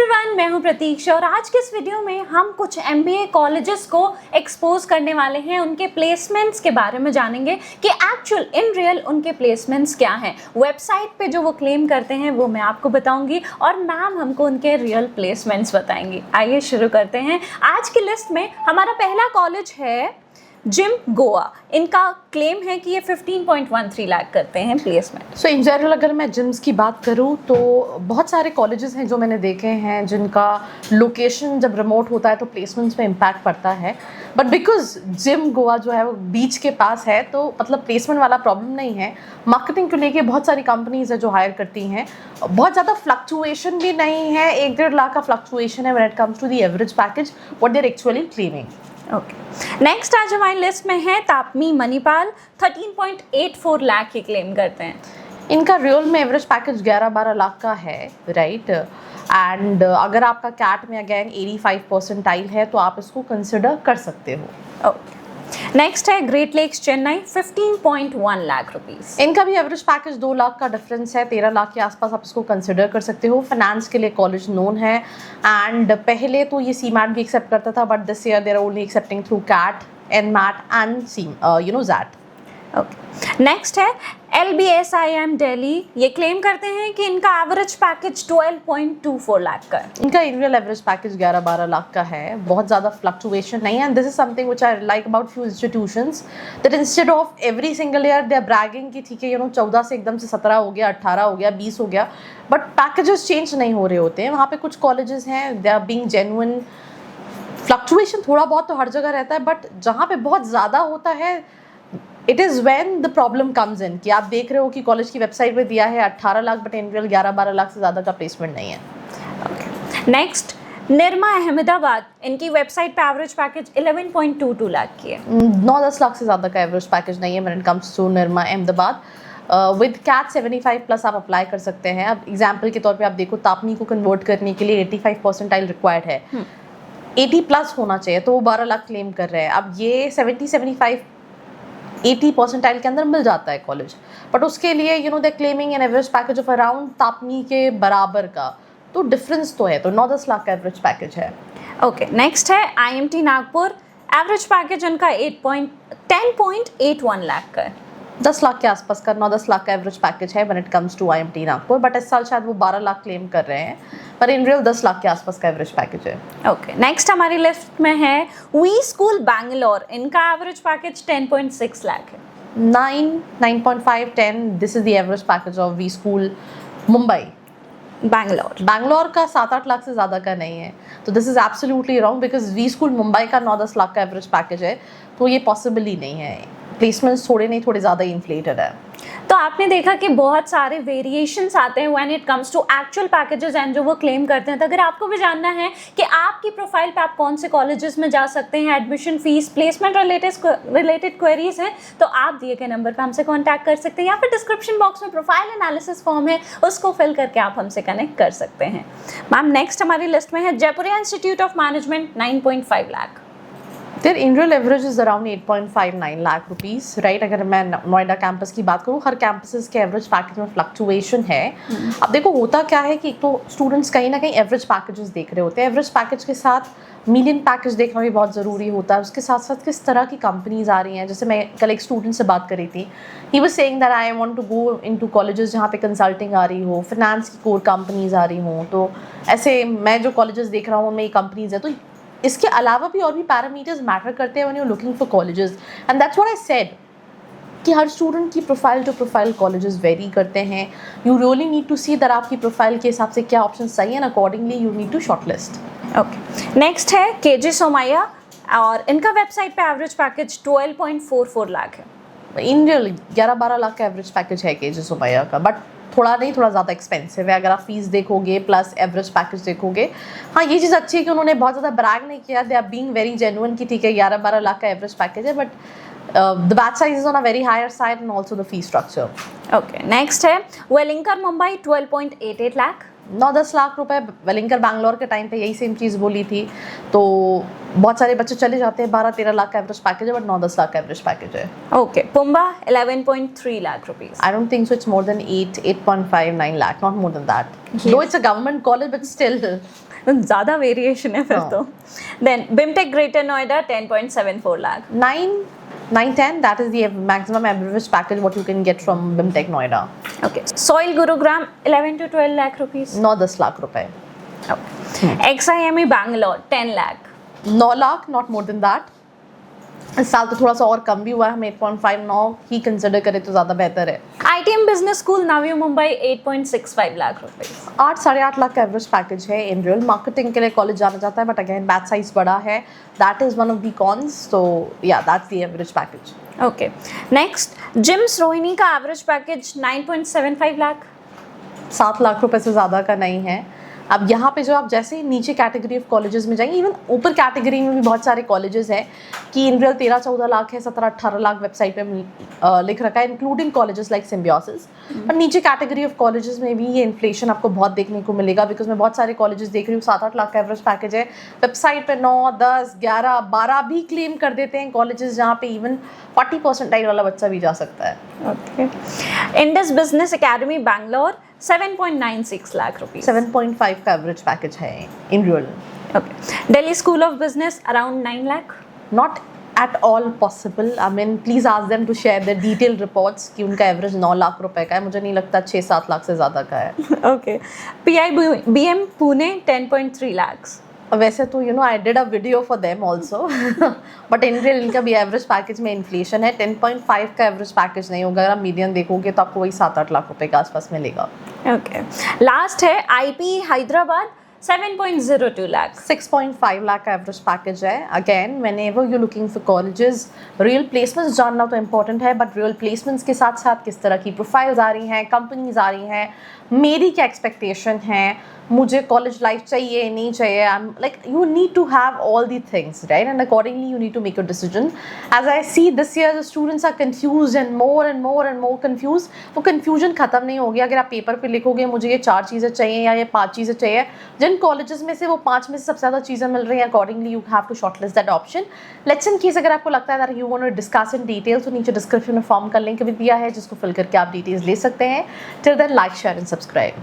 Everyone, मैं हूं प्रतीक्षा और आज के इस वीडियो में हम कुछ एमबीए कॉलेजेस को एक्सपोज करने वाले हैं। उनके प्लेसमेंट्स के बारे में जानेंगे कि एक्चुअल इन रियल उनके प्लेसमेंट्स क्या हैं। वेबसाइट पे जो वो क्लेम करते हैं वो मैं आपको बताऊंगी और मैम हमको उनके रियल प्लेसमेंट्स बताएंगी। आइए शुरू करते हैं। आज की लिस्ट में हमारा पहला कॉलेज है जिम गोवा। इनका क्लेम है कि ये 15.13 लाख करते हैं प्लेसमेंट। सो इन जनरल अगर मैं जिम्स की बात करूँ तो बहुत सारे कॉलेजेस हैं जो मैंने देखे हैं जिनका लोकेशन जब रिमोट होता है तो प्लेसमेंट्स में इम्पैक्ट पड़ता है। बट बिकॉज जिम गोवा जो है वो बीच के पास है तो मतलब प्लेसमेंट वाला प्रॉब्लम नहीं है। मार्केटिंग को लेके बहुत सारी कंपनीज है जो हायर करती हैं। बहुत ज़्यादा फ्लक्चुएशन भी नहीं है, 1-1.5 लाख का फ्लक्चुएशन है when it comes to the average package what they are actually claiming. Okay, next आज हमारी लिस्ट में है तापमी मणिपाल। 13.84 लाख की क्लेम करते हैं। इनका रियल में एवरेज पैकेज 11-12 लाख का है, राइट। एंड अगर आपका कैट में अगेन 85 परसेंटाइल है तो आप इसको कंसिडर कर सकते हो। ओके, नेक्स्ट है great lakes Chennai. 15.1 lakh rupees. इनका भी एवरेज पैकेज 2 लाख का डिफरेंस है, 13 लाख के आसपास आप इसको कंसिडर कर सकते हो। फाइनेंस के लिए कॉलेज नोन है एंड पहले तो ये सीमैट भी एक्सेप्ट करता था but this year they are only accepting through CAT, NMAT and XAT. Okay, next है LBSIM दिल्ली। ये क्लेम करते हैं कि इनका एवरेज पैकेज 12.24 लाख का है। इनका एनुअल एवरेज पैकेज 11-12 लाख का है, बहुत ज़्यादा फ्लक्चुएशन नहीं है। And this is something which I like about few institutions that instead of every single year they are bragging कि ठीक है 14 से एकदम से 17 हो गया, 18 हो गया, 20 हो गया, बट पैकेजेस चेंज नहीं हो रहे होते हैं। वहाँ पे कुछ कॉलेजेस हैं they are being genuine. Fluctuation थोड़ा बहुत तो हर जगह रहता है बट जहाँ पे बहुत ज़्यादा होता है it is when the problem comes in कि आप देख रहे हो कि कॉलेज की वेबसाइट पे दिया है 18 lakh but in real 11-12 lakh से ज़्यादा का प्लेसमेंट नहीं है। नेक्स्ट निर्मा अहमदाबाद। इनकी वेबसाइट पे एवरेज पैकेज 11.22 लाख की है। 9-10 लाख से ज़्यादा का एवरेज पैकेज नहीं है when it comes to Nirma Ahmedabad. With CAT 75 plus आप अप्लाई कर सकते हैं। अब एग्जाम्पल के तौर पे आप देखो तापनी को कन्वर्ट करने के लिए 85 परसेंटाइल रिक्वायर्ड है, 80 प्लस होना चाहिए तो वो 12 लाख क्लेम कर रहे हैं। अब ये 70-75-80 परसेंटाइल के अंदर मिल जाता है कॉलेज बट उसके लिए they claiming an average package of around तापनी के बराबर का, तो डिफरेंस तो है। तो 9-10 लाख का एवरेज पैकेज है। ओके, नेक्स्ट है IMT नागपुर। एवरेज पैकेज इनका 10.81 लाख का है। 10 लाख के आसपास का 9-10 लाख का एवरेज पैकेज है when it comes to IMT Nagpur, but इस साल शायद वो 12 लाख क्लेम कर रहे हैं पर इन रियल 10 लाख के आसपास का एवरेज पैकेज है। ओके, नेक्स्ट हमारी लिस्ट में है वी स्कूल बैंगलोर। इनका एवरेज पैकेज 10.6 लाख है। 9.5, 10 this is the average package of V school Mumbai. Bangalore का 7-8 लाख से ज़्यादा का नहीं है, तो this is absolutely wrong because V school Mumbai का 9-10 लाख का एवरेज पैकेज है, तो ये पॉसिबल ही नहीं है। प्लेसमेंट्स थोड़े ज़्यादा इन्फ्लेटेड है। तो आपने देखा कि बहुत सारे वेरिएशंस आते हैं when it comes to actual packages and जो वो क्लेम करते हैं। तो अगर आपको भी जानना है कि आपकी प्रोफाइल पे आप कौन से कॉलेजेस में जा सकते हैं, admission fees, placement related queries हैं, तो आप दिए गए नंबर पे हमसे कांटेक्ट कर सकते हैं या फिर डिस्क्रिप्शन बॉक्स में प्रोफाइल एनालिसिस फॉर्म है उसको फिल करके आप हमसे कनेक्ट कर सकते हैं। मैम, नेक्स्ट हमारी लिस्ट में है Jaipuria institute of management. 9.5 lakh. Their in-real average is around 8.59 lakh rupees, right. अगर मैं नोएडा कैंपस की बात करूँ, हर कैंपसेस के एवरेज पैकेज में फ्लक्चुएशन है। अब देखो होता क्या है कि एक तो स्टूडेंट्स कहीं ना कहीं एवरेज पैकेजेस देख रहे होते हैं। एवरेज पैकेज के साथ मीडियन पैकेज देखना भी बहुत ज़रूरी होता है। उसके साथ साथ किस तरह की कंपनीज आ रही हैं। जैसे मैं कल एक स्टूडेंट से बात कर रही थी, he was saying that I want to go into colleges जहाँ पे कंसल्टिंग आ रही हो, फाइनेंस की कोर कंपनीज आ रही हों। तो ऐसे मैं जो कॉलेजेस देख रहा हूँ उनमें ये कंपनीज है। तो इसके अलावा भी और भी पैरामीटर्स मैटर करते हैं when you are looking for colleges and that's what I said कि हर स्टूडेंट की profile to profile colleges vary करते हैं। You really need to see that आपकी प्रोफाइल के हिसाब से क्या ऑप्शन सही है, accordingly you need to shortlist. Okay, next है KJ सोमैया और इनका वेबसाइट पे एवरेज पैकेज 12.44 लाख है। इन रियल 11-12 लाख का एवरेज पैकेज है KJ सोमैया का, बट थोड़ा ज़्यादा एक्सपेंसिव है अगर आप फीस देखोगे प्लस एवरेज पैकेज देखोगे। हाँ, ये चीज़ अच्छी है कि उन्होंने बहुत ज़्यादा ब्रैग नहीं किया, they are being very genuine कि ठीक है 11-12 लाख का एवरेज पैकेज है, but the batch size is on a very higher side and also the fee structure. Okay, next है वेलिंकर मुंबई। 12.88 लाख। 9-10 लाख रुपए वेलिंकर बैंगलोर के टाइम पे यही सेम चीज़ बोली थी। तो बहुत सारे बच्चे चले जाते हैं, 12-13 लाख का एवरेज पैकेज है, बट 9-10 लाख का एवरेज पैकेज है। Okay, PUMBA 11.3 lakh rupees. I don't think so. It's more than 8.59 lakh, not more than that. Though it's a government college, but still. ज़्यादा वेरिएशन है फिर तो। Then BIMTECH Greater Noida 10.74 lakh. 9-10, that is the maximum average package what you can get from BIMTech Noida. Okay, soil Gurugram 11 to 12 lakh rupees. 9-10 lakh रुपए। XIME Bangalore 10 lakh. 9 lakh, not more than that. इस साल तो थोड़ा सा और कम भी हुआ है, हम 8.59 ही कंसिडर करें तो ज़्यादा बेहतर है। ITM business school Navi Mumbai 8.65 lakh rupees. 8-8.5 lakh का एवरेज पैकेज है। इन रियल मार्केटिंग के लिए कॉलेज जाना चाहता है, बट अगेन बैच साइज बड़ा है, that is one of the cons. तो या that's the average package. Okay, next JIMS Rohini का एवरेज पैकेज 9.75 lakh. 7 लाख रुपए से ज़्यादा का नहीं है। अब यहाँ पे जो आप जैसे ही नीचे कैटेगरी ऑफ कॉलेजेस में जाएंगे, इवन ऊपर कैटेगरी में भी बहुत सारे कॉलेजेस हैं कि इन रियल 13-14 लाख है, 17-18 लाख वेबसाइट पे लिख रखा है, इंक्लूडिंग कॉलेजेस लाइक सिम्बियोसिस। पर नीचे कैटेगरी ऑफ कॉलेजेस में भी ये इन्फ्लेशन आपको बहुत देखने को मिलेगा, बिकॉज मैं बहुत सारे कॉलेजेस देख रही हूँ 7-8 लाख का एवरेज पैकेज है, वेबसाइट पे 9, 10, 11, 12 भी क्लेम कर देते हैं कॉलेजेस, जहाँ पे इवन 40% वाला बच्चा भी जा सकता है। Okay, Indus business academy Bangalore 7.96 lakh rupees. 7.5 का एवरेज पैकेज है in real. Okay, Delhi School of Business around 9 lakh. Not at all possible. I mean, please ask them to share their detailed reports कि उनका average 9 lakh रुपए का है। मुझे नहीं लगता 6-7 लाख से ज़्यादा का है। Okay, PIBM Pune 10.3 lakhs. वैसे तो I did a video for them also, but in real इनका भी एवरेज पैकेज में इन्फ्लेशन है। 10.5 का एवरेज पैकेज नहीं होगा, अगर आप मीडियम देखोगे तो आपको वही 7-8 लाख रुपए के आसपास मिलेगा। Okay, लास्ट है IP हैदराबाद 7.02 lakh. 6.5 लाख का एवरेज पैकेज है। Again whenever you're looking for colleges, real placements जानना तो इम्पोर्टेंट है, बट रियल प्लेसमेंट्स के साथ साथ किस तरह की प्रोफाइल्स आ रही हैं, कंपनीज आ रही हैं, मेरी क्या एक्सपेक्टेशन है, मुझे कॉलेज लाइफ चाहिए नहीं चाहिए, I am like you need to have all the things right, and accordingly you need to make your decision. As I see this year the students are confused and more confused. वो confusion खत्म नहीं होगी अगर आप paper पे लिखोगे मुझे ये 4 चीज़ें चाहिए या ये 5 चीज़ें चाहिए। जिन कॉलेजेस में से वो 5 में से सबसे ज़्यादा चीज़ें मिल रही हैं, accordingly you have to shortlist that option. Let's in case अगर आपको लगता है that you want to discuss in details, तो नीचे डिस्क्रिप्शन में फॉर्म का लिंक भी दिया है जिसको फिल करके आप डिटेल्स ले सकते हैं। Till then like, share and subscribe.